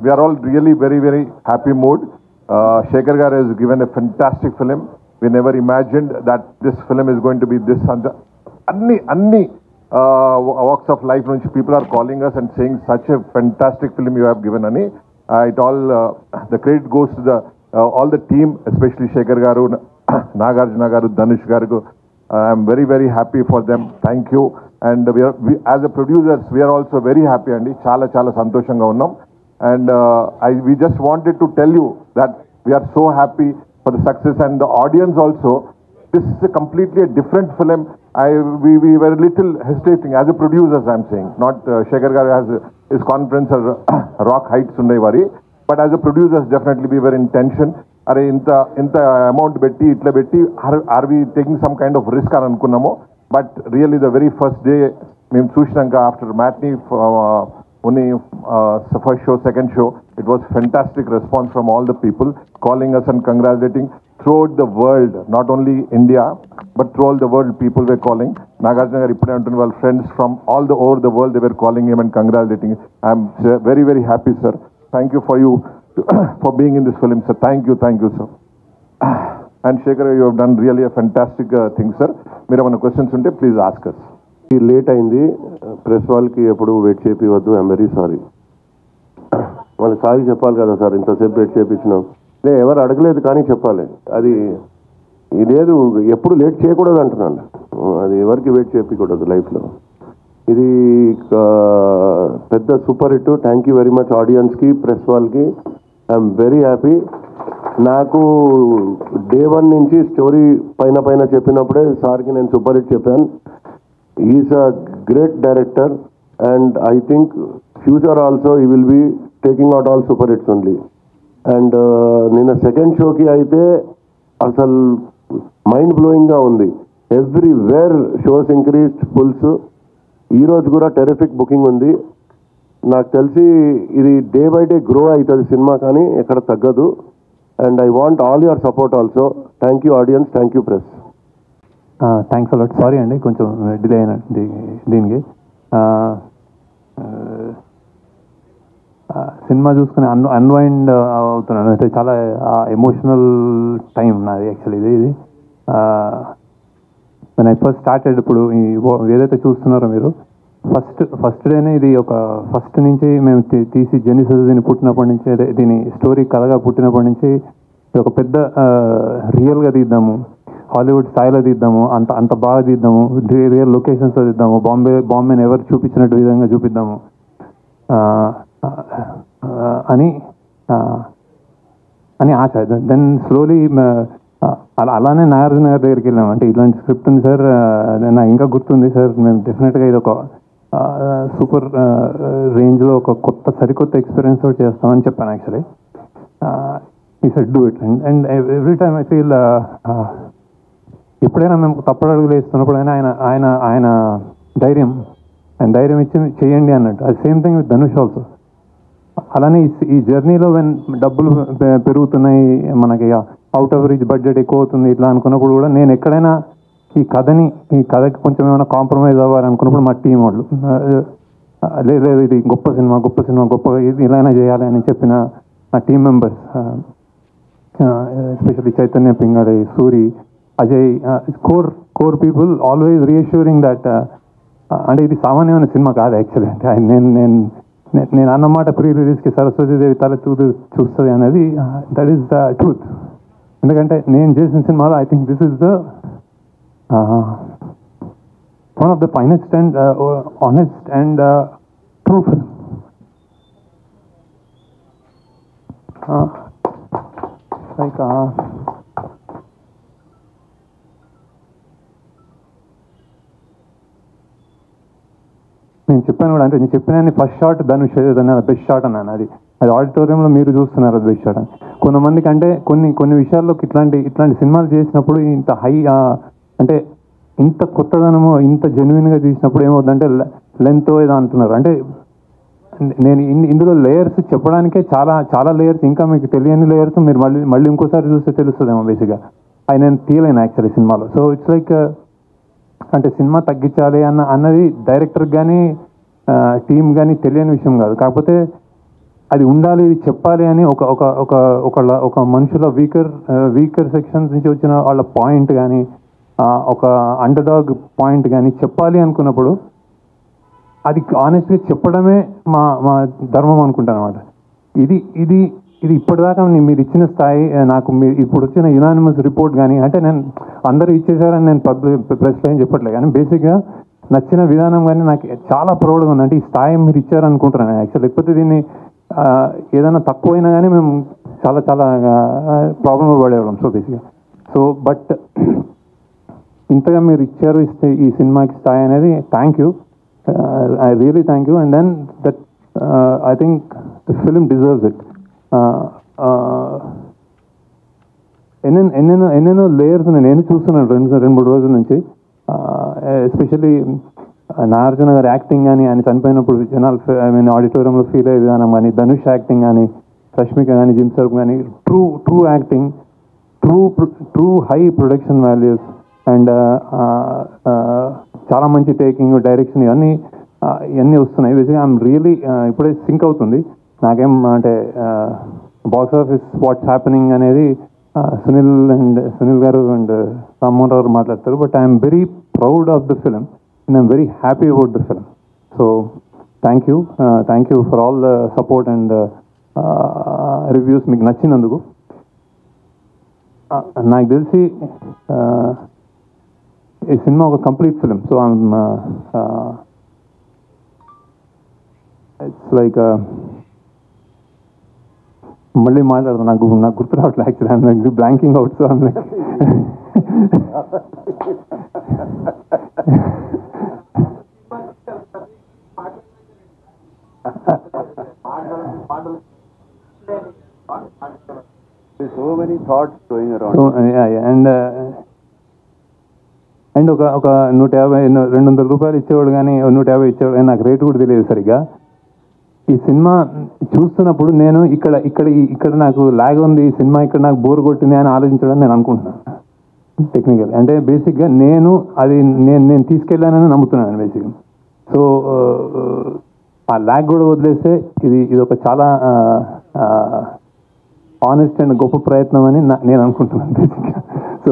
we are all really very, very happy mood. Shekhar Garu has given a fantastic film. We never imagined that this film is going to be this. Anni walks of life, people are calling us and saying such a fantastic film you have given, Ani. The credit goes to all the team, especially Shekhar Garu, Nagarjuna Garu, Dhanush Garu. I am very, very happy for them. Thank you. And we as a producers, we are also very happy, Andi. Chala santoshanga unnam. And we just wanted to tell you that we are so happy for the success and the audience also. This is a completely a different film. We were a little hesitating as a producers, I am saying. Not Shekhar Garu has his conference or rock heights undaivari. But as a producers, definitely we were in tension. Are inta amount betti, itla betti, are we taking some kind of risk అని అనుకున్నాము. But really the very first day, మేము చూసినాక after matinee, only first show, second show, it was fantastic response from all the people calling us and congratulating throughout the world, not only India, but throughout the world people were calling. Nagarjuna Garu ippude antunna వాళ్ళ friends from all over the world, they were calling him and congratulating. I am very, very happy, sir. Thank you for being in this film, sir. Thank you, sir. And Shekhar, you have done really a fantastic thing, sir. Meer ఏమైనా questions ఉంటే please ask us. Late అయింది, press వాళ్ళకి ఎప్పుడు wait చేపివద్దు. I'm very sorry. వాళ్ళకి sorry చెప్పాలి కదా sir, ఇంతసేపు వెయిట్ చేయించినాం. ఎవరు అడగలేదు కానీ చెప్పాలి. అది లేదు, ఎప్పుడు లేట్ చేయకూడదు అంటున్నాను. అది ఎవరికి వెయిట్ చేయకూడదు లైఫ్లో. ఇది పెద్ద super hit. Thank you very much ఆడియన్స్కి, ప్రెస్ వాళ్ళకి. I'm very happy. నాకు డే 1 నుంచి స్టోరీ పైన చెప్పినప్పుడే సార్కి నేను సూపర్ హిట్ చెప్పాను. Is a great director and I think future also he will be taking out all super hits only. And నిన్న సెకండ్ షోకి అయితే అసలు మైండ్ బ్లోయింగ్గా ఉంది. Everywhere shows increased, fulls. ఈరోజు కూడా టెరిఫిక్ బుకింగ్ ఉంది. నాకు తెలిసి ఇది డే బై డే గ్రో అవుతుంది సినిమా, కానీ ఎక్కడ తగ్గదు. And I want all your support also. Thank you audience, thank you press. Thanks a lot. Sorry అండి, కొంచెం డిలే అయిన దీనికి. సినిమా చూసుకుని అన్వైండ్ అవుతున్నాను. అయితే చాలా ఎమోషనల్ టైం నాది యాక్చువల్లీ. ఇది నేను ఫస్ట్ స్టార్టెడ్, ఇప్పుడు ఏదైతే చూస్తున్నారో మీరు, ఫస్ట్ డేనే ఇది ఒక ఫస్ట్ నుంచి మేము తీసి జెనిసిస్ దీన్ని పుట్టినప్పటి నుంచి, అదే దీని స్టోరీ కథగా పుట్టినప్పటి నుంచి ఇది ఒక పెద్ద రియల్గా తీద్దాము, హాలీవుడ్ స్థాయిలో తీద్దాము, అంత బాగా తీద్దాము, రియల్ లొకేషన్స్లో తీద్దాము, బాంబేని ఎవరు చూపించినట్టు విధంగా చూపిద్దాము అని ఆశ. దెన్ స్లోలీ అలానే నాగార్జున గారి దగ్గరికి వెళ్ళాము. అంటే ఇలాంటి స్క్రిప్ట్ ఉంది సార్, నాకు ఇంకా గుర్తుంది సార్, మేము డెఫినెట్గా ఇది ఒక సూపర్ రేంజ్లో ఒక సరికొత్త ఎక్స్పీరియన్స్ తోటి చేస్తామని చెప్పాను యాక్చువల్లీ. ఈ said do it. And every time I feel, ఎప్పుడైనా మేము తప్పడడుగులు వేస్తున్నప్పుడైనా ఆయన ధైర్యం ఇచ్చి చేయండి అన్నట్టు. అది same thing with Dhanush also. అలానే ఈ జర్నీలో డబ్బులు పెరుగుతున్నాయి, మనకి అవుట్ ఆఫ్ రీచ్ బడ్జెట్ ఎక్కువ అవుతుంది ఇట్లా అనుకున్నప్పుడు కూడా, నేను ఎక్కడైనా ఈ కథకి కొంచెం ఏమైనా కాంప్రమైజ్ అవ్వాలనుకున్నప్పుడు మా టీం వాళ్ళు లేదు ఇది గొప్ప సినిమా ఇది ఇలానే చేయాలి అని చెప్పిన నా team members, especially Chaitanya Pingali, Suri, Ajay, core people always reassuring that. అంటే ఇది సామాన్యమైన సినిమా కాదు యాక్చువల్లీ. అంటే నేను అన్నమాట ప్రీ రిలీజ్కి సరస్వతీదేవి తల చూస్తుంది అనేది, దట్ ఈస్ ద ట్రూత్. ఎందుకంటే నేను చేసిన సినిమాలో I think this is the one of the finest and honest and true film. Like నేను చెప్పాను కూడా, అంటే నేను చెప్పిన first shot Dhanush best shot అన్నాను. అది ఆడిటోరియంలో మీరు చూస్తున్నారు, అది బెస్ట్ షాట్ అని. కొంతమందికి అంటే కొన్ని విషయాల్లోకి ఇట్లాంటి సినిమాలు చేసినప్పుడు ఇంత హై, అంటే ఇంత కొత్తదనము, ఇంత జెన్యున్గా తీసినప్పుడు ఏమవుతుందంటే లెంత్ ఏదో అంటున్నారు. అంటే నేను ఇందులో లేయర్స్ చెప్పడానికే చాలా లేయర్స్, ఇంకా మీకు తెలియని లేయర్స్ మీరు మళ్ళీ ఇంకోసారి చూస్తే తెలుస్తుందేమో బేసిక్గా. అవి నేను తీయలేను యాక్చువల్లీ సినిమాలో. సో ఇట్స్ లైక్, అంటే సినిమా తగ్గించాలి అన్నది డైరెక్టర్కి కానీ టీమ్ కానీ తెలియని విషయం కాదు. కాకపోతే అది ఉండాలి, ఇది చెప్పాలి అని ఒక ఒక ఒక ఒక మనుషుల వీకర్ సెక్షన్స్ నుంచి వచ్చిన వాళ్ళ పాయింట్ కానీ, ఒక అండర్డాగ్ పాయింట్ కానీ చెప్పాలి అనుకున్నప్పుడు అది ఆనెస్ట్గా చెప్పడమే మా మా ధర్మం అనుకుంటాను అనమాట. ఇది ఇది ఇది ఇప్పటిదాకా మీరు ఇచ్చిన స్థాయి నాకు మీరు ఇప్పుడు వచ్చిన యునానిమస్ రిపోర్ట్ కానీ, అంటే నేను అందరూ ఇచ్చేసారని నేను ప్రెస్లో ఏం చెప్పట్లేదు, కానీ బేసిక్గా నచ్చిన విధానం కానీ నాకు చాలా ప్రౌడ్గా ఉంది. అంటే ఈ స్థాయి మీరు ఇచ్చారనుకుంటున్నాను యాక్చువల్. లేకపోతే దీన్ని ఏదైనా తక్కువైనా కానీ మేము చాలా చాలా ప్రాబ్లంలో పడేవాళ్ళం. సో బేసిక్గా బట్ ఇంతగా మీరు ఇచ్చారు, ఇస్తే ఈ సినిమాకి స్థాయి అనేది thank you, I really thank you. And then that I think the film deserves it. ఎన్నెన్నో లేయర్స్ నేను చూస్తున్నాను రెండు మూడు రోజుల నుంచి. ఎస్పెషల్లీ నాగార్జున గారి యాక్టింగ్ కానీ, ఆయన చనిపోయినప్పుడు జనాలు ఆడిటోరియంలో ఫీల్ అయ్యే విధానం కానీ, ధనుష్ యాక్టింగ్ కానీ, రష్మిక కానీ, జిమ్ సర్ఫ్ కానీ, true acting, true high production values and చాలా మంచి టేకింగ్, డైరెక్షన్ ఇవన్నీ వస్తున్నాయి. బేసిక్గా ఐఎమ్ రియలీ ఇప్పుడే సింక్ అవుతుంది నాకేం అంటే బాక్స్ ఆఫీస్ వాట్స్ హ్యాపెనింగ్ అనేది సునీల్ గారు అండ్ రామ్మోహన్ రావు మాట్లాడతారు. But I'm very proud of the film and I'm very happy about the film. So thank you for all the support and reviews మీకు నచ్చినందుకు. నాకు తెలిసి ఈ సినిమా ఒక complete film. So it's like మళ్ళీ మాట్లాడతాను, నాకు గుర్తు రావట్లేదు actually. I'm like blanking out. So I'm like so many thoughts going around. So and ఒక 150 200 ఇచ్చేవాడు కానీ 150 ఇచ్చేవాడు కానీ నాకు రేటు కూడా తెలియదు సరిగ్గా. ఈ సినిమా చూస్తున్నప్పుడు నేను ఇక్కడ నాకు లాగ్ ఉంది, ఈ సినిమా ఇక్కడ నాకు బోర్ కొట్టింది అని ఆలోచించడం నేను అనుకుంటున్నాను టెక్నికల్. అంటే బేసిక్గా నేను తీసుకెళ్ళానని నమ్ముతున్నాను బేసిక్గా. సో ఆ లాగ్ కూడా వదిలేస్తే ఇది ఒక చాలా ఆనెస్ట్ అండ్ గొప్ప ప్రయత్నం అని నేను అనుకుంటున్నాను బేసిక్గా. So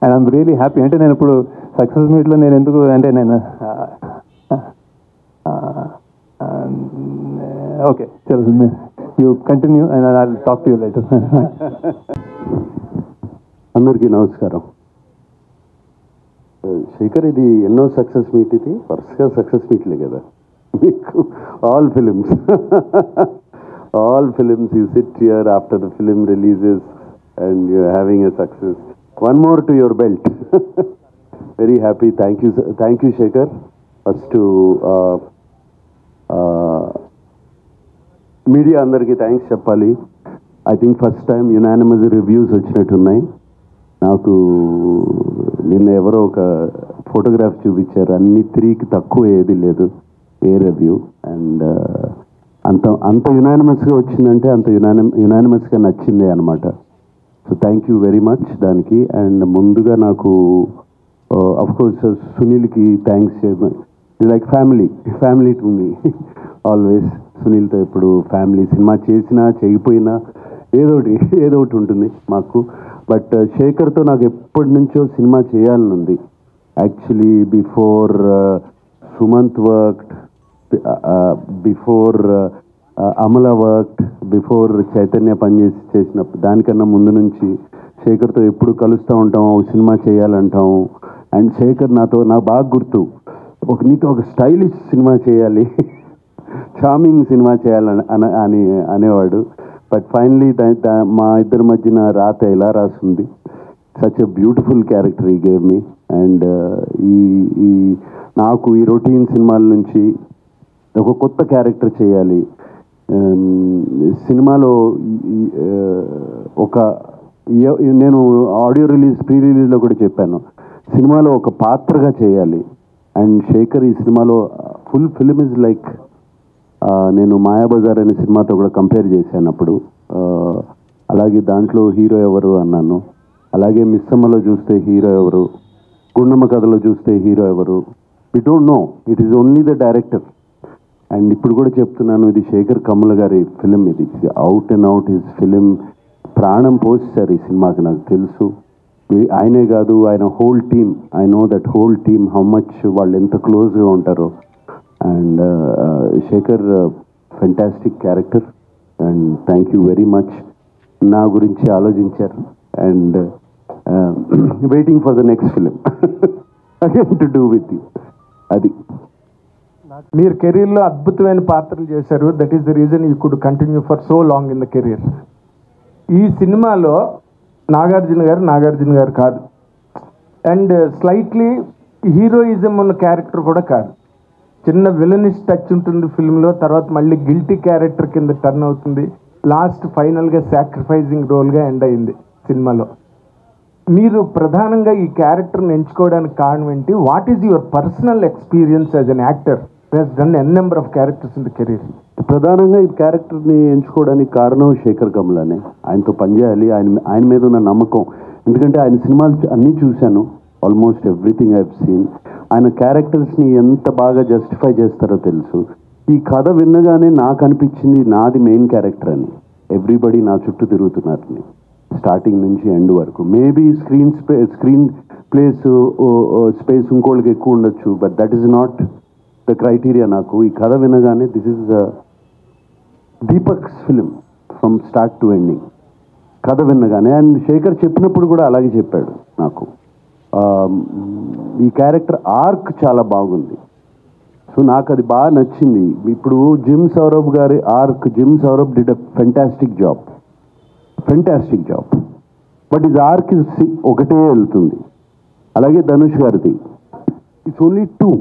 and I'm really happy. అంటే నేను ఇప్పుడు సక్సెస్ మీట్లో నేను ఎందుకు అంటే నేను ఓకే చలో you continue and I will talk to you later. అందరికీ నమస్కారం. శేఖర్, ఇది ఎన్నో సక్సెస్ మీట్, ఇది వరుసగా సక్సెస్ మీట్లే కదా మీకు. All films you sit here after the film releases and you are having a success. One more to your belt. Very happy. Thank you Shekhar. First to media andarki thanks cheppali. I think first time unanimous reviews vachinattunnai. Naaku ninna evaro oka photograph chupicharu, anni 3 ki takku edi ledu ఏ review, and అంత యునానిమస్గా వచ్చిందంటే అంత యునానిమస్గా నచ్చింది అనమాట. So thank you very much దానికి. And ముందుగా నాకు అఫ్కోర్స్ సునీల్కి థ్యాంక్స్ చేయమని, like family to me always. సునీల్తో ఎప్పుడు ఫ్యామిలీ, సినిమా చేసినా చేయకపోయినా ఏదో ఒకటి ఉంటుంది మాకు. బట్ శేఖర్తో నాకు ఎప్పటి నుంచో సినిమా చేయాలని ఉంది actually. Before Sumanth worked, before Amala work, before Chaitanya చేసినప్పుడు, దానికన్నా ముందు నుంచి శేఖర్తో ఎప్పుడు కలుస్తూ ఉంటాం, ఒక సినిమా చేయాలంటాం. అండ్ శేఖర్ నాకు బాగా గుర్తు, నీతో ఒక స్టైలిష్ సినిమా చేయాలి, చార్మింగ్ సినిమా చేయాలని అనేవాడు. బట్ ఫైనలీ మా ఇద్దరి మధ్యన రాత ఎలా రాసింది. సచ్ ఎ బ్యూటిఫుల్ క్యారెక్టర్ ఈ గేవ్ మీ. అండ్ ఈ నాకు ఈ రొటీన్ సినిమాల నుంచి ఒక కొత్త క్యారెక్టర్ చేయాలి సినిమాలో. నేను ఆడియో ప్రీ రిలీజ్లో కూడా చెప్పాను, సినిమాలో ఒక పాత్రగా చేయాలి. అండ్ శేఖర్ ఈ సినిమాలో ఫుల్ ఫిల్మ్ ఇస్ లైక్, నేను మాయాబజార్ అనే సినిమాతో కూడా కంపేర్ చేశాను అప్పుడు. అలాగే దాంట్లో హీరో ఎవరు అన్నాను, అలాగే మిస్సమ్మలో చూస్తే హీరో ఎవరు, గుండమ్మ కథలో చూస్తే హీరో ఎవరు, we don't know, it is only the director. And ఇప్పుడు కూడా చెప్తున్నాను, ఇది శేఖర్ కమ్ముల గారి ఫిలిం, ఇది out and out his film. ప్రాణం పోస్తారు ఈ సినిమాకి, నాకు తెలుసు. ఆయనే కాదు, ఆయన whole team, I know that whole team how much వాళ్ళు ఎంత క్లోజ్గా ఉంటారో. And Sekhar fantastic character, and thank you very much. నా గురించి ఆలోచించారు, and waiting for the next film again to do with you. అది మీరు కెరీర్లో అద్భుతమైన పాత్రలు చేశారు. That is the reason you could continue for so long in the career. ఈ సినిమాలో నాగార్జున గారు కాదు, అండ్ స్లైట్లీ హీరోయిజం ఉన్న క్యారెక్టర్ కూడా కాదు. చిన్న విలనిష్ టచ్ ఉంటుంది ఫిల్మ్లో, తర్వాత మళ్ళీ గిల్టీ క్యారెక్టర్ కింద టర్న్ అవుతుంది. లాస్ట్ ఫైనల్గా సాక్రిఫైజింగ్ రోల్గా ఎండ్ అయింది సినిమాలో. మీరు ప్రధానంగా ఈ క్యారెక్టర్ని ఎంచుకోవడానికి కారణం ఏంటి? What is your personal experience as an actor has done n number of characters in the career? ప్రధానంగా ఈ క్యారెక్టర్ని ఎంచుకోవడానికి కారణం శేఖర్ కమ్ములనే. ఆయనతో పనిచేయాలి, ఆయన మీద ఉన్న నమ్మకం. ఎందుకంటే ఆయన సినిమాలు అన్నీ చూశాను, almost everything I have seen. ఆయన క్యారెక్టర్స్ని ఎంత బాగా జస్టిఫై చేస్తారో తెలుసు. ఈ కథ విన్నగానే నాకు అనిపించింది నాది మెయిన్ క్యారెక్టర్ అని. ఎవ్రీబడి నా చుట్టూ తిరుగుతున్నారని, స్టార్టింగ్ నుంచి ఎండ్ వరకు. మేబీ స్క్రీన్ ప్లేస్ స్పేస్ ఇంకోళ్ళకి ఎక్కువ ఉండొచ్చు, but that is not the criteria. నాకు ఈ కథ వినగానే this is Deepak's film from start to ending, కథ విన్నగానే. అండ్ శేఖర్ చెప్పినప్పుడు కూడా అలాగే చెప్పాడు నాకు. ఈ క్యారెక్టర్ ఆర్క్ చాలా బాగుంది, సో నాకు అది బాగా నచ్చింది. ఇప్పుడు జిమ్ సౌరభ్ గారి arc, gym Saurabh did a fantastic job, but is arc ఒకటే వెళ్తుంది. అలాగే ధనుష్ గారిది ఇట్స్ ఓన్లీ 2,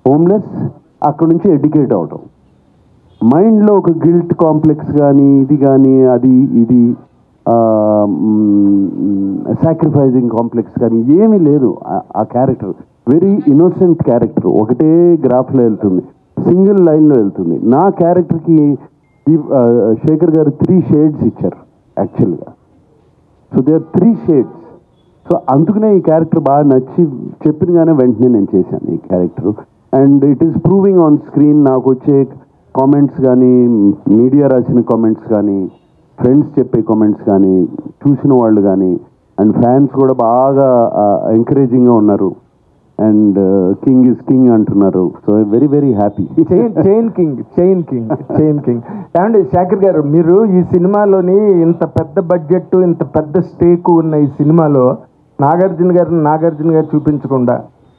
హోమ్లెస్, అక్కడ నుంచి ఎడ్యుకేట్ అవటం, మైండ్లో ఒక గిల్ట్ కాంప్లెక్స్ కానీ ఇది కానీ అది ఇది సాక్రిఫైజింగ్ కాంప్లెక్స్ కానీ ఏమీ లేదు. ఆ క్యారెక్టర్ వెరీ ఇన్నోసెంట్ క్యారెక్టర్, ఒకటే గ్రాఫ్లో వెళ్తుంది, సింగిల్ లైన్లో వెళ్తుంది. నా క్యారెక్టర్కి శేఖర్ గారు 3 షేడ్స్ ఇచ్చారు యాక్చువల్గా. So they are 3 shades. So అందుకనే ఈ క్యారెక్టర్ బాగా నచ్చి చెప్పినగానే వెంటనే నేను చేశాను ఈ character. And it is proving on screen. నాకు వచ్చే కామెంట్స్ కానీ, మీడియా రాసిన కామెంట్స్ కానీ, ఫ్రెండ్స్ చెప్పే కామెంట్స్ కానీ, చూసిన వాళ్ళు కానీ, అండ్ ఫ్యాన్స్ కూడా బాగా ఎంకరేజింగ్గా ఉన్నారు. అండ్ కింగ్ ఇస్ కింగ్ అంటున్నారు. So very very happy. Chain king. And Sekhar garu, మీరు ఈ సినిమాలోని ఇంత పెద్ద బడ్జెట్, ఇంత పెద్ద స్టేక్ ఉన్న ఈ సినిమాలో నాగార్జున గారు చూపించకుండా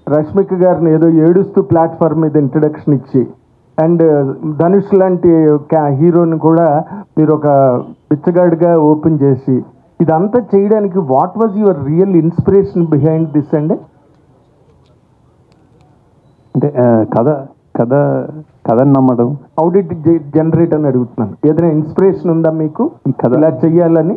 రష్మిక గారిని ఏదో ఏడుస్తూ ప్లాట్ఫామ్ మీద ఇంట్రడక్షన్ ఇచ్చి, అండ్ ధనుష్ లాంటి హీరోని కూడా మీరు ఒక పిచ్చగాడిగా ఓపెన్ చేసి, ఇదంతా చేయడానికి what was your real inspiration behind this? అండి అంటే కథ నమ్మడం, హౌ డిడ్ జనరేట్ అని అడుగుతున్నాను. ఏదైనా ఇన్స్పిరేషన్ ఉందా మీకు ఈ కథ ఇలా చెయ్యాలని?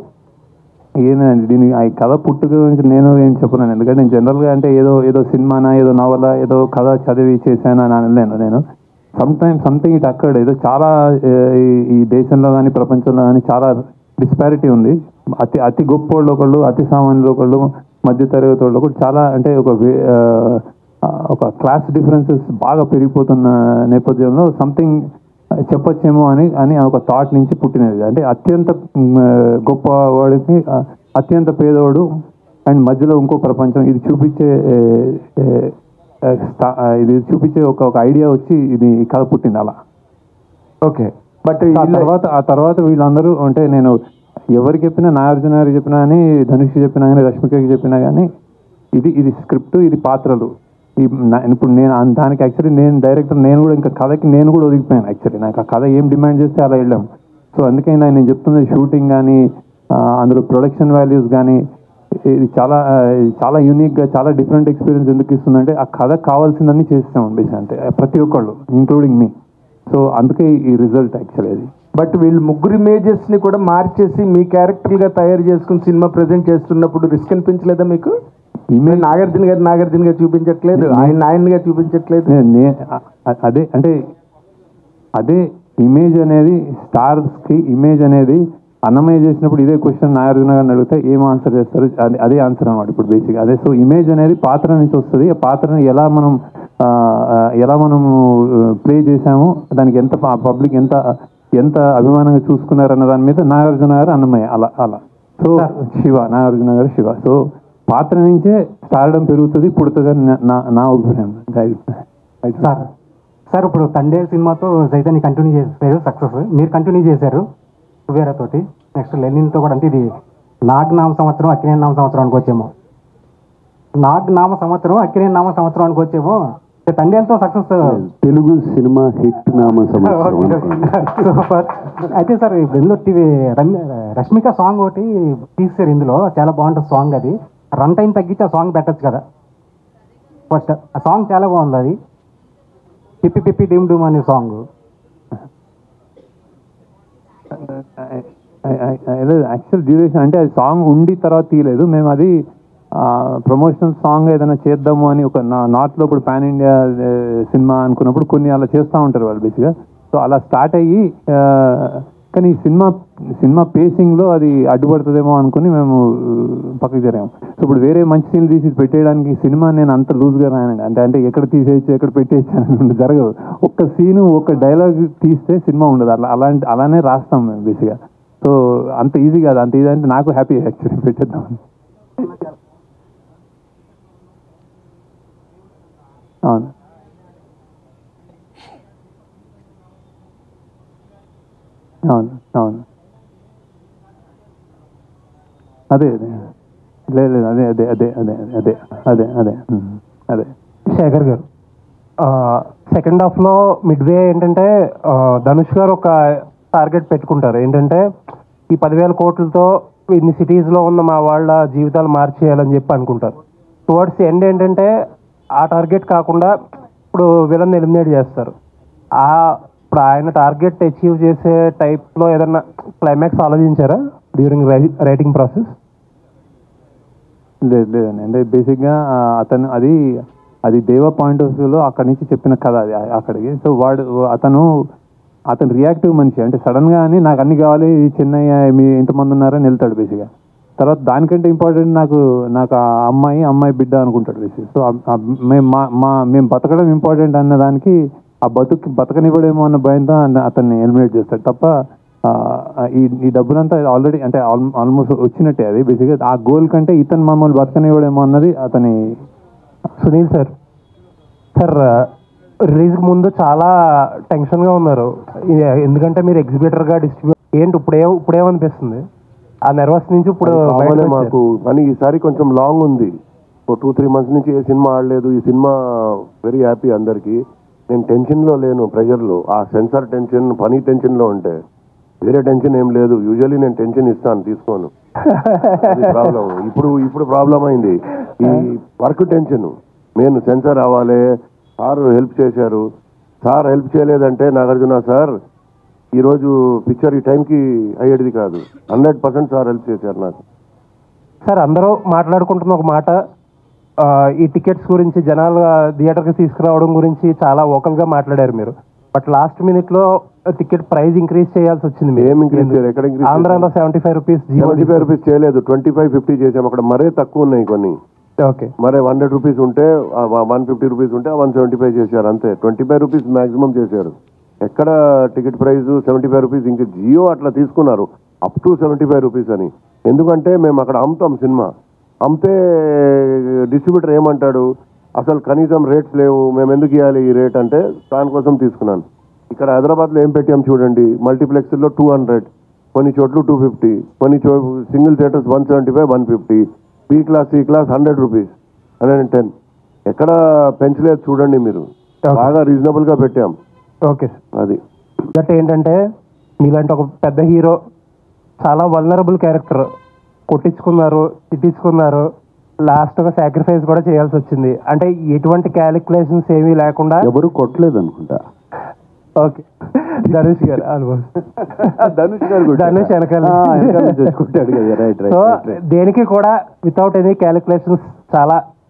ఏదండి దీని ఆ కథ పుట్టుక గురించి నేను ఏం చెప్పలేను. ఎందుకంటే నేను జనరల్గా అంటే ఏదో సినిమానా, ఏదో నవల, ఏదో కథ చదివి చేశాను అని అనలేను నేను. సంథింగ్ ఇట్ అక్కడ ఏదో చాలా ఈ దేశంలో కానీ ప్రపంచంలో కానీ చాలా డిస్పారిటీ ఉంది. అతి గొప్ప వాళ్ళు ఒకళ్ళు, అతి సామాన్యులు ఒకళ్ళు, మధ్యతరగతి వాళ్ళు ఒకళ్ళు, చాలా అంటే ఒక క్లాస్ డిఫరెన్సెస్ బాగా పెరిగిపోతున్న నేపథ్యంలో సంథింగ్ చెప్పొచ్చేమో అని ఒక థాట్ నుంచి పుట్టినది. అంటే అత్యంత గొప్పవాడికి అత్యంత పేదవాడు అండ్ మధ్యలో ఇంకో ప్రపంచం, ఇది చూపించే ఒక ఐడియా వచ్చి ఇది కథ పుట్టింది అలా. ఓకే, బట్ ఆ తర్వాత వీళ్ళందరూ అంటే నేను ఎవరికి చెప్పినా, నాగార్జున గారికి చెప్పినా కానీ, ధనుష్ చెప్పినా కానీ, రష్మికకి చెప్పినా కానీ ఇది స్క్రిప్ట్, ఇది పాత్రలు. ఇప్పుడు నేను దానికి యాక్చువల్లీ నేను డైరెక్టర్, నేను కూడా ఇంకా కథకి నేను కూడా ఒదిగిపోయాను. యాక్చువల్లీ నాకు ఆ కథ ఏం డిమాండ్ చేస్తే అలా వెళ్ళాం. సో అందుకే నేను చెప్తున్నది షూటింగ్ కానీ, అందులో ప్రొడక్షన్ వాల్యూస్ కానీ, ఇది చాలా యూనిక్గా, చాలా డిఫరెంట్ ఎక్స్పీరియన్స్ ఎందుకు ఇస్తుందంటే ఆ కథ కావాల్సిందని చేస్తాం బేసిక్, అంటే ప్రతి ఒక్కళ్ళు ఇంక్లూడింగ్ మీ. సో అందుకే ఈ రిజల్ట్ యాక్చువల్లీ అది. బట్ వీళ్ళు ముగ్గురు ఇమేజెస్ని కూడా మార్చేసి మీ క్యారెక్టర్గా తయారు చేసుకుని సినిమా ప్రజెంట్ చేస్తున్నప్పుడు రిస్క్ అనిపించలేదా మీకు? నాగార్జున గారు చూపించట్లేదు, ఆయనగా చూపించట్లేదు. అదే అంటే అదే ఇమేజ్ అనేది, స్టార్స్కి ఇమేజ్ అనేది అన్నమయ్య చేసినప్పుడు ఇదే క్వశ్చన్ నాగార్జున గారిని అడిగితే ఏం ఆన్సర్ చేస్తారు, అదే ఆన్సర్ అనమాట ఇప్పుడు బేసిక్ అదే. సో ఇమేజ్ అనేది పాత్ర నుంచి వస్తుంది. ఆ పాత్రని ఎలా మనం ఎలా మనము ప్లే చేసాము, దానికి ఎంత పబ్లిక్ ఎంత ఎంత అభిమానంగా చూసుకున్నారన్న దాని మీద నాగార్జున గారు అన్నమయ్య అలా సో శివ, నాగార్జున గారు శివ. సో పాత్ర నుంచే స్టార్డమ్ పెరుగుతుంది, పుడుతుంది అని నా అభిప్రాయం. సార్ ఇప్పుడు తండే సినిమాతో చైతన్య కంటిన్యూ చేశారు, సక్సెస్ మీరు కంటిన్యూ చేశారు వేరేతోటి. నెక్స్ట్ లెనిన్తో కూడా, అంటే ఇది నామ సంవత్సరం అక్కినేని నామ సంవత్సరం అనుకోవచ్చేమో, నామ సంవత్సరం అక్కినేని నామ సంవత్సరం అనుకోవచ్చేమో. తండేలతో సక్సెస్ తెలుగు సినిమా హిట్ నామ సంవత్సరం. సూపర్. అయితే సార్ ఇప్పుడు ఇందులో రష్మిక సాంగ్ ఒకటి తీసారు, ఇందులో చాలా బాగుంటుంది సాంగ్. అది రన్ టైం తగ్గించి ఆ సాంగ్ పెట్టచ్చు కదా. ఫస్ట్ ఆ సాంగ్ చాలా బాగుంది, అది పిప్పి పిప్పి డూమ్ డూమ్ అనే సాంగ్. యాక్చువల్ డ్యూరేషన్ అంటే అది సాంగ్ ఉండి తర్వాత తీయలేదు మేము, అది ప్రమోషనల్ సాంగ్ ఏదైనా చేద్దాము అని ఒక నార్త్లో ఇప్పుడు పాన్ ఇండియా సినిమా అనుకున్నప్పుడు కొన్ని అలా చేస్తూ ఉంటారు వాళ్ళు బేసిక్గా. సో అలా స్టార్ట్ అయ్యి కానీ సినిమా పేసింగ్లో అది అడ్డుపడుతుందేమో అనుకుని మేము పక్కకి జరిగాము. సో ఇప్పుడు వేరే మంచి సీన్లు తీసి పెట్టేయడానికి సినిమా నేను అంత లూజ్గా రాయనండి. అంటే ఎక్కడ తీసేయచ్చు ఎక్కడ పెట్టేయచ్చు అని జరగదు. ఒక్క సీను ఒక డైలాగ్ తీస్తే సినిమా ఉండదు, అలానే రాస్తాం మేము బేసిక్గా. సో అంత ఈజీ కాదు, అంత ఈజీ అంటే నాకు హ్యాపీ యాక్చువల్లీ పెట్టేద్దామని. అవును అవును అవును అదే లేదు అదే అదే అదే అదే అదే అదే అదే అదే శేఖర్ గారు, సెకండ్ హాఫ్లో మిడ్వే ఏంటంటే ధనుష్ గారు ఒక టార్గెట్ పెట్టుకుంటారు, ఏంటంటే ఈ 10,000 కోట్లతో ఇన్ని సిటీస్లో ఉన్న మా వాళ్ళ జీవితాలు మార్చేయాలని చెప్పి అనుకుంటారు. టువర్డ్స్ ఎండ్ ఏంటంటే ఆ టార్గెట్ కాకుండా ఇప్పుడు విలన్ ఎలిమినేట్ చేస్తారు. ఇప్పుడు ఆయన టార్గెట్ అచీవ్ చేసే టైప్లో ఏదన్నా క్లైమాక్స్ ఆలోచించారా డ్యూరింగ్ రైటింగ్ ప్రాసెస్? లేదండి, అంటే బేసిక్గా అతను అది దేవ పాయింట్ ఆఫ్ వ్యూలో అక్కడి నుంచి చెప్పిన కథ అది అక్కడికి. సో అతను రియాక్టివ్ మనిషి, అంటే సడన్గా అని నాకు అన్ని కావాలి చెన్నయ్య మీ ఎంతమంది ఉన్నారని వెళ్తాడు బేసిక్గా. తర్వాత దానికంటే ఇంపార్టెంట్ నాకు ఆ అమ్మాయి బిడ్డ అనుకుంటాడు బేసిక్. సో మేము బతకడం ఇంపార్టెంట్ అన్న దానికి ఆ బతకనివ్వడేమో అన్న భయంతో అతన్ని ఎలిమినేట్ చేస్తాడు తప్ప ఈ డబ్బులంతా ఆల్రెడీ అంటే ఆల్మోస్ట్ వచ్చినట్టే అది బేసిక్గా. ఆ గోల్ కంటే ఇతను మమ్మల్ని బతకనివ్వడేమో అన్నది అతని. సునీల్ సార్, రిలీజ్కి ముందు చాలా టెన్షన్గా ఉన్నారు, ఎందుకంటే మీరు ఎగ్జిబిటర్గా డిస్ట్రిబ్యూట్ ఏంటి ఇప్పుడేమనిపిస్తుంది? ఆ నర్వస్ నుంచి ఇప్పుడు మాకు కానీ ఈసారి కొంచెం లాంగ్ ఉంది, 2-3 months నుంచి ఏ సినిమా ఆడలేదు. ఈ సినిమా వెరీ హ్యాపీ అందరికీ. నేను టెన్షన్లో లేను, ప్రెషర్లో, ఆ సెన్సార్ టెన్షన్ పని టెన్షన్లో ఉంటే వేరే టెన్షన్ ఏం లేదు. యూజువల్లీ నేను టెన్షన్ ఇస్తాను, తీసుకోను. ప్రాబ్లం ఇప్పుడు ప్రాబ్లం అయింది ఈ వర్క్ టెన్షన్. నేను సెన్సార్ అవ్వాలి, సార్ హెల్ప్ చేశారు. సార్ హెల్ప్ చేయలేదంటే నాగార్జున సార్ ఈరోజు పిక్చర్ ఈ టైంకి అయ్యేది కాదు. 100% సార్ హెల్ప్ చేశారు నాకు. సార్ అందరూ మాట్లాడుకుంటున్న ఒక మాట, ఈ టికెట్స్ గురించి జనాలు థియేటర్కి తీసుకురావడం గురించి చాలా ఓకల్గా మాట్లాడారు మీరు. బట్ లాస్ట్ మినిట్లో టికెట్ ప్రైస్ ఇంక్రీజ్ చేయాల్సి వచ్చింది. ఏం ఇంక్రీజ్ చేయాలి? ఎక్కడ ఇంక్రీజ్? ఆంధ్రాలో 75 రూపీస్, 75 రూపీస్ చేయలేదు, 25-50 చేసాం. అక్కడ మరే తక్కువ ఉన్నాయి కొన్ని. ఓకే, మరే 100 రూపీస్ ఉంటే 150 రూపీస్ ఉంటే 175 చేశారు అంతే. 25 రూపీస్ మాక్సిమం చేశారు. ఎక్కడ టికెట్ ప్రైస్ 75 రూపీస్? ఇంక జియో అట్లా తీసుకున్నారు అప్ టు 75 రూపీస్ అని. ఎందుకంటే మేము అక్కడ అమ్ముతాం సినిమా, అమ్మితే డిస్ట్రిబ్యూటర్ ఏమంటాడు, అసలు కనీసం రేట్స్ లేవు, మేము ఎందుకు ఇవ్వాలి ఈ రేట్ అంటే దానికోసం తీసుకున్నాను. ఇక్కడ హైదరాబాద్లో ఏం పెట్టాం చూడండి, మల్టీప్లెక్స్లో 200, కొన్ని చోట్ల 250, కొన్ని single theatres 175, 150, B class C class 100 rupees, 110. ఎక్కడ పెంచలేదు చూడండి మీరు, బాగా రీజనబుల్గా పెట్టాం. ఓకే అది దట్ ఏంటంటే మీలాంటి ఒక పెద్ద హీరో చాలా వల్నరబుల్ క్యారెక్టర్ కొట్టించుకున్నారు, తిట్టించుకున్నారు, లాస్ట్ ఒక సాక్రిఫైస్ కూడా చేయాల్సి వచ్చింది. అంటే ఎటువంటి క్యాలిక్యులేషన్స్ ఏమీ లేకుండా. ఎవరు కొట్టలేదు అనుకుంటా. ఓకే, ధనుష్ గారు ఆల్మోస్ట్ ధనుష్ వెనకాల కొట్టాడు కదా. రైట్ సో దేనికి కూడా వితౌట్ ఎనీ క్యాలిక్యులేషన్స్.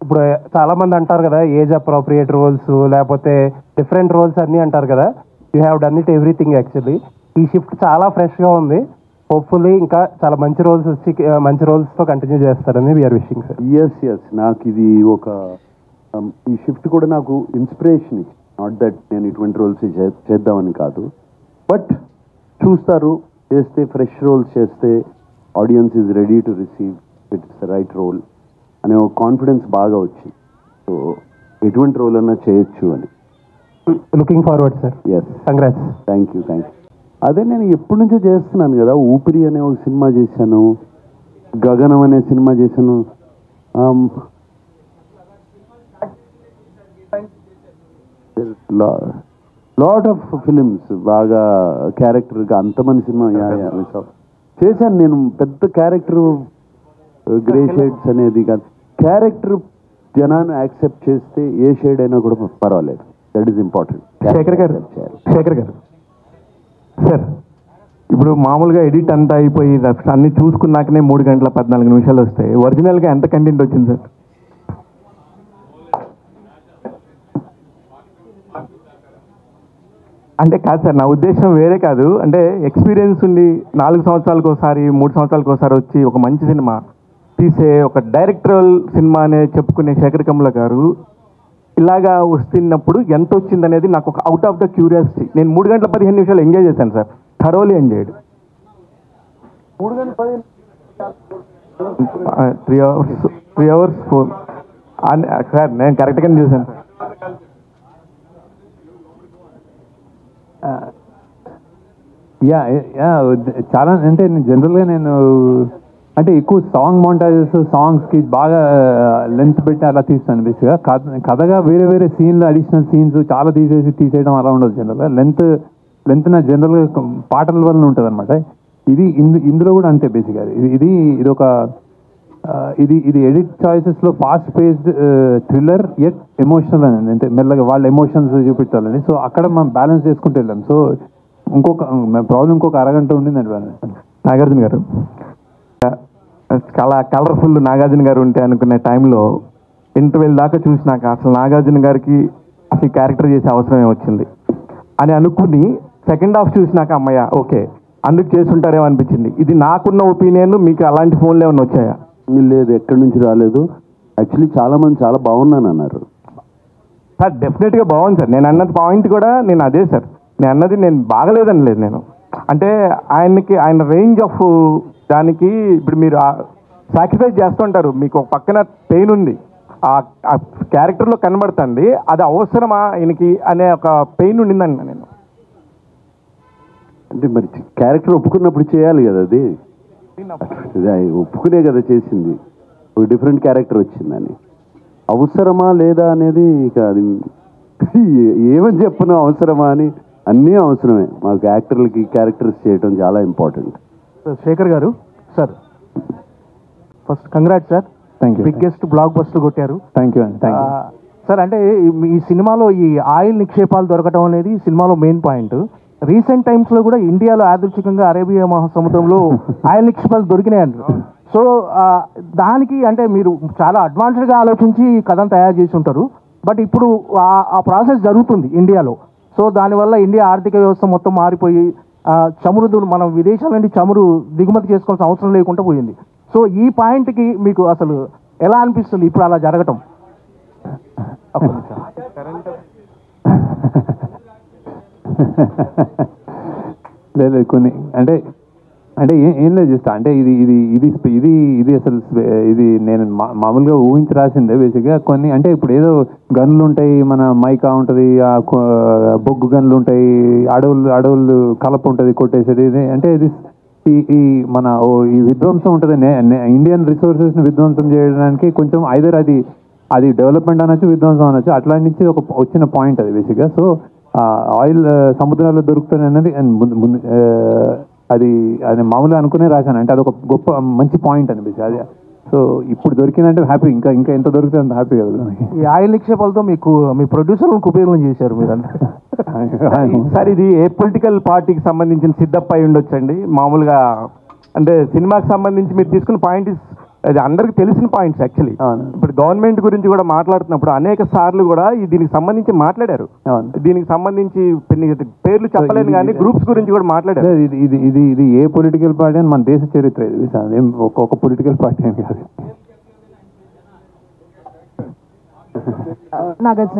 ఇప్పుడు చాలా మంది అంటారు కదా ఏజ్ అప్రోప్రియేట్ రోల్స్ లేకపోతే డిఫరెంట్ రోల్స్ అన్నీ అంటారు కదా. You have done it everything actually. ఈ షిఫ్ట్ చాలా ఫ్రెష్గా ఉంది. హోప్ఫుల్లీ ఇంకా చాలా మంచి రోల్స్ వచ్చి మంచి రోల్స్తో కంటిన్యూ చేస్తారని వీఆర్ విషింగ్ సార్. ఎస్ నాకు ఇది ఒక ఈ షిఫ్ట్ కూడా నాకు ఇన్స్పిరేషన్ ఇచ్చి, నాట్ దట్ నేను ఇటువంటి రోల్స్ చేద్దామని కాదు, బట్ చూస్తారు, చేస్తే ఫ్రెష్ రోల్స్ చేస్తే audience is ready to receive, it's the right role అనే ఒక కాన్ఫిడెన్స్ బాగా వచ్చింది. సో ఎటువంటి రోల్ అన్నా చేయొచ్చు అని. Looking forward sir. Yes, congrats. Thank you. అదే నేను ఎప్పటి నుంచో చేస్తున్నాను కదా, ఊపిరి అనే ఒక సినిమా చేశాను, గగనం అనే సినిమా చేశాను. లాట్ ఆఫ్ ఫిలిమ్స్ బాగా క్యారెక్టర్గా అంతమంది సినిమా చేశాను నేను. పెద్ద క్యారెక్టర్ గ్రే షేడ్స్ అనేది కాదు, క్యారెక్టర్ జనాన్ని యాక్సెప్ట్ చేస్తే ఏ షేడ్ అయినా కూడా పర్వాలేదు, దట్ ఈస్ ఇంపార్టెంట్. శేఖర్ గారు సార్, ఇప్పుడు మామూలుగా ఎడిట్ అంతా అయిపోయి అన్ని చూసుకున్నాకనే 3 గంటల 14 నిమిషాలు వస్తాయి. ఒరిజినల్గా ఎంత కంటెంట్ వచ్చింది సార్? అంటే కాదు సార్, నా ఉద్దేశం వేరే కాదు. అంటే ఎక్స్పీరియన్స్ ఉండి 4 సంవత్సరాలకు ఒకసారి 3 సంవత్సరాలకు ఒకసారి వచ్చి ఒక మంచి సినిమా తీసే ఒక డైరెక్టరల్ సినిమా అనే చెప్పుకునే శేఖర్ కమ్ల గారు ఇలాగా వస్తున్నప్పుడు ఎంత వచ్చింది అనేది నాకు ఒక అవుట్ ఆఫ్ ద క్యూరియాసిటీ. నేను 3 గంటల 15 నిమిషాలు ఎంజాయ్ చేశాను sir, thoroughly enjoyed. 3 hours 4 sir, నేను కరెక్ట్గానే చూశాను సార్. చాలా అంటే జనరల్గా నేను అంటే ఎక్కువ సాంగ్ మౌంటాజెస్, సాంగ్స్కి బాగా లెంత్ పెట్టి అలా తీస్తాను. బేసిక్గా కథగా వేరే వేరే సీన్లు, అడిషనల్ సీన్స్ చాలా తీసేయడం అలా ఉండదు. జనరల్గా లెంత్ నా జనరల్గా పాటల వల్ల ఉంటుంది అనమాట. ఇందులో కూడా అంతే. బేసిక్గా ఇది ఒక ఇది ఎడిట్ చాయిసెస్లో fast paced thriller at emotional అని, అంటే మెల్లగా వాళ్ళ ఎమోషన్స్ చూపించాలని. సో అక్కడ మనం బ్యాలెన్స్ చేసుకుంటూ వెళ్ళాం. సో ఇంకొక అరగంట ఉండిందండి. నాగార్జున గారు చాలా కలర్ఫుల్ నాగార్జున గారు ఉంటే అనుకునే టైంలో ఇంటర్వెల్ దాకా చూసినాక అసలు నాగార్జున గారికి అసలు క్యారెక్టర్ చేసే అవసరమే వచ్చింది అని అనుకుని సెకండ్ హాఫ్ చూసినాక అమ్మయ్య ఓకే అందుకు చేస్తుంటారేమో అనిపించింది. ఇది నాకున్న ఒపీనియన్. మీకు అలాంటి ఫోన్లు ఏమైనా వచ్చాయా? లేదు, ఎక్కడి నుంచి రాలేదు. యాక్చువల్లీ చాలా మంది చాలా బాగున్నాను అన్నారు సార్. డెఫినెట్గా బాగుంది సార్. నేను అన్నది పాయింట్ కూడా నేను అదే సార్. నేను అన్నది నేను బాగలేదని లేదు. నేను అంటే ఆయన రేంజ్ ఆఫ్ దానికి ఇప్పుడు మీరు సాక్రిఫైస్ చేస్తుంటారు. మీకు ఒక పక్కన పెయిన్ ఉంది, ఆ క్యారెక్టర్లో కనబడుతుంది. అది అవసరమా ఆయనకి అనే ఒక పెయిన్ ఉండిందండి. నేను అంటే మరి క్యారెక్టర్ ఒప్పుకున్నప్పుడు చేయాలి కదా, అది ఒప్పుకునే కదా చేసింది. ఒక డిఫరెంట్ క్యారెక్టర్ వచ్చిందని అవసరమా లేదా అనేది ఇక అది ఏమని చెప్పను, అవసరమా అని. అన్నీ అవసరమే. మాకు యాక్టర్లకి క్యారెక్టర్స్ చేయడం చాలా ఇంపార్టెంట్. శేఖర్ గారు sir, first congrats sir. Thank you. Biggest block buster కొట్టారు. థ్యాంక్ యూ అండి. Thank you sir. అంటే ఈ సినిమాలో ఈ ఆయిల్ నిక్షేపాలు దొరకడం అనేది సినిమాలో మెయిన్ పాయింట్. రీసెంట్ టైమ్స్లో కూడా ఇండియాలో యాదృచ్ఛికంగా అరేబియా మహాసముద్రంలో ఆయిల్ నిక్షేపాలు దొరికినాయి అంటారు. సో దానికి అంటే మీరు చాలా అడ్వాన్స్డ్గా ఆలోచించి కథను తయారు చేసి ఉంటారు. బట్ ఇప్పుడు ఆ ప్రాసెస్ జరుగుతుంది ఇండియాలో. సో దానివల్ల ఇండియా ఆర్థిక వ్యవస్థ మొత్తం మారిపోయి చమురు మనం విదేశాల నుండి చమురు దిగుమతి చేసుకోవాల్సిన అవసరం లేకుండా పోయింది. సో ఈ పాయింట్కి మీకు అసలు ఎలా అనిపిస్తుంది ఇప్పుడు అలా జరగటం? లేదు కొన్ని అంటే ఏం లేదు చేస్తా. అంటే ఇది అసలు ఇది నేను మామూలుగా ఊహించి రాసిందే బేసిక్గా. కొన్ని అంటే ఇప్పుడు ఏదో గన్లు ఉంటాయి, మన మైకా ఉంటుంది, బొగ్గు గన్లు ఉంటాయి, అడవులు కలప ఉంటుంది కొట్టేసేది. అంటే ఇది ఈ మన ఈ విధ్వంసం ఉంటుంది, ఇండియన్ రిసోర్సెస్ని విధ్వంసం చేయడానికి కొంచెం ఐదర్ అది డెవలప్మెంట్ అనొచ్చు, విధ్వంసం అనొచ్చు. అట్లా నుంచి ఒక వచ్చిన పాయింట్ అది బేసిక్గా. సో ఆయిల్ సముద్రాల్లో దొరుకుతుంది అనేది అది మామూలుగా అనుకునే రాశాను. అంటే అది ఒక గొప్ప మంచి పాయింట్ అనిపిస్తుంది అది. సో ఇప్పుడు దొరికిందంటే హ్యాపీ. ఇంకా ఎంత దొరికితే అంత హ్యాపీ కదా. ఈ ఆయిల్ నిక్షేపాలతో మీ ప్రొడ్యూసర్లను కుపేరం చేశారు మీరంతా. సార్ ఇది ఏ పొలిటికల్ పార్టీకి సంబంధించిన సిద్ధప్ప అయి ఉండొచ్చండి మామూలుగా. అంటే సినిమాకి సంబంధించి మీరు తీసుకున్న పాయింట్ అది అందరికి తెలిసిన పాయింట్స్ యాక్చువల్లీ. ఇప్పుడు గవర్నమెంట్ గురించి కూడా మాట్లాడుతున్నప్పుడు అనేక సార్లు కూడా దీనికి సంబంధించి మాట్లాడారు. దీనికి సంబంధించి పేర్లు చెప్పలేను కానీ గ్రూప్స్ గురించి కూడా మాట్లాడారు. ఇది ఏ పొలిటికల్ పార్టీ అని మన దేశ చరిత్ర ఇది. ఒక్కొక్క పొలిటికల్ పార్టీ అని కాదు. నాగార్జున